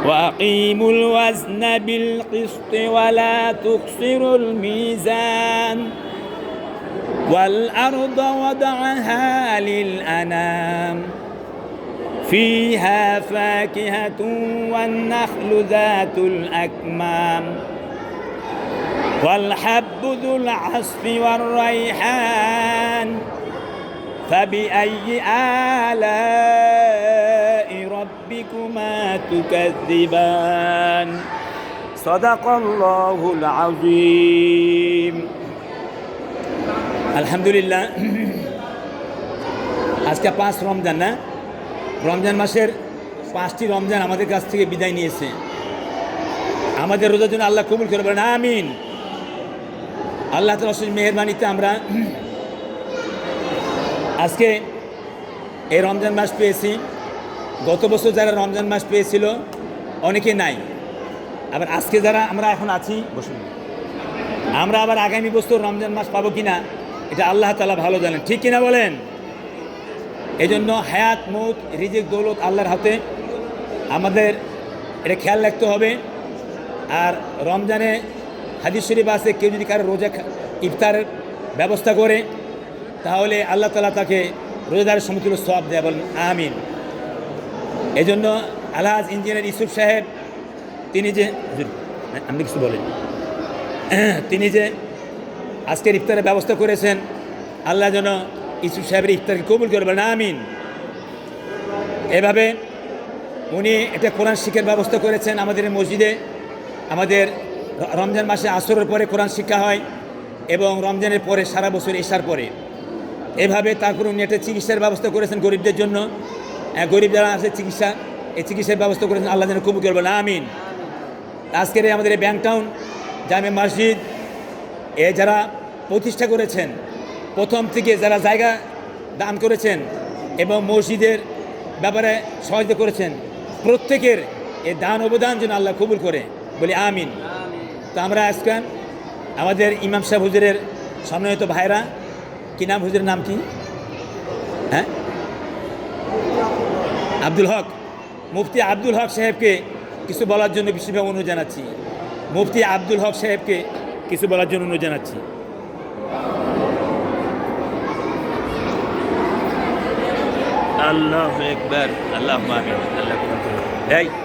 وأقيموا الوزن بالقسط ولا تخسروا الميزان والأرض وضعها للأنام فيها فاكهة والنخل ذات الأكمام والحب ذو العصف والريحان فبأي آلاء ربكما تكذبان صدق الله العظيم আলহামদুলিল্লাহ আজকে 5 রমজান না রমজান মাসের 5টি রমজান আমাদের কাছ থেকে বিদায় নিয়েছে আমাদের রোজার জন্য আল্লাহ কবুল করে বলেন আমিন আল্লাহ তাআলার মেহেরবানিতে আমরা আজকে এই রমজান মাস পেয়েছি গত বছর যারা রমজান মাস পেয়েছিল অনেকে নাই আবার আজকে যারা আমরা এখন আছি বসুন আমরা আবার আগামী বছর রমজান মাস পাবো কিনা এটা আল্লাহ তাআলা ভালো জানেন ঠিক কিনা বলেন এই জন্য হায়াত মৌত রিজিক দৌলত আল্লাহর হাতে আমাদের এটা খেয়াল রাখতে হবে আর রমজানে হাদিস শরীফ আছে কেউ যদি কারো রোজা ইফতারের ব্যবস্থা করে তাহলে আল্লাহ তাআলা তাকে রোজাদারের সমতুল্য সওয়াব দেয় বলেন আমিন এই জন্য আলহাজ ইঞ্জিনিয়ার ইউসুফ সাহেব তিনি যে আপনি কিছু বলেন তিনি যে আজকের ইফতারের ব্যবস্থা করেছেন আল্লাহ যেন ইউসুফ সাহেবের ইফতারকে কবুল করবেন আমিন এভাবে উনি একটা কোরআন শিক্ষার ব্যবস্থা করেছেন আমাদের মসজিদে আমাদের রমজান মাসে আসরের পরে কোরআন শিক্ষা হয় এবং রমজানের পরে সারা বছর ইশার পরে এভাবে তারপর উনি একটা চিকিৎসার ব্যবস্থা করেছেন গরিবদের জন্য গরিব যারা আছে চিকিৎসা এই চিকিৎসার ব্যবস্থা করেছেন আল্লাহ যেন কবুল করবেন আমিন আজকের আমাদের এই ব্যাংকটাউন জামে মসজিদ যারা প্রতিষ্ঠা করেছেন প্রথম থেকে যারা জায়গা দান করেছেন এবং মসজিদের ব্যাপারে সহযোগিতা করেছেন প্রত্যেকের এই দান অবদান যেন আল্লাহ কবুল করে বলি আমিন তো আমরা আজকে আমাদের ইমাম সাহেব হুজুরের সম্মানিত ভাইরা কি নাম হুজুরের নাম কি হ্যাঁ আব্দুল হক মুফতি আব্দুল হক সাহেবকে কিছু বলার জন্য বিশেষভাবে অনুরোধ জানাচ্ছি মুফতি আব্দুল হক সাহেবকে কিছু বলার জন্য অনুরোধ জানাচ্ছি আল্লাহু আকবার আল্লাহুম্মা আমিন আল্লাহ কবুল করুন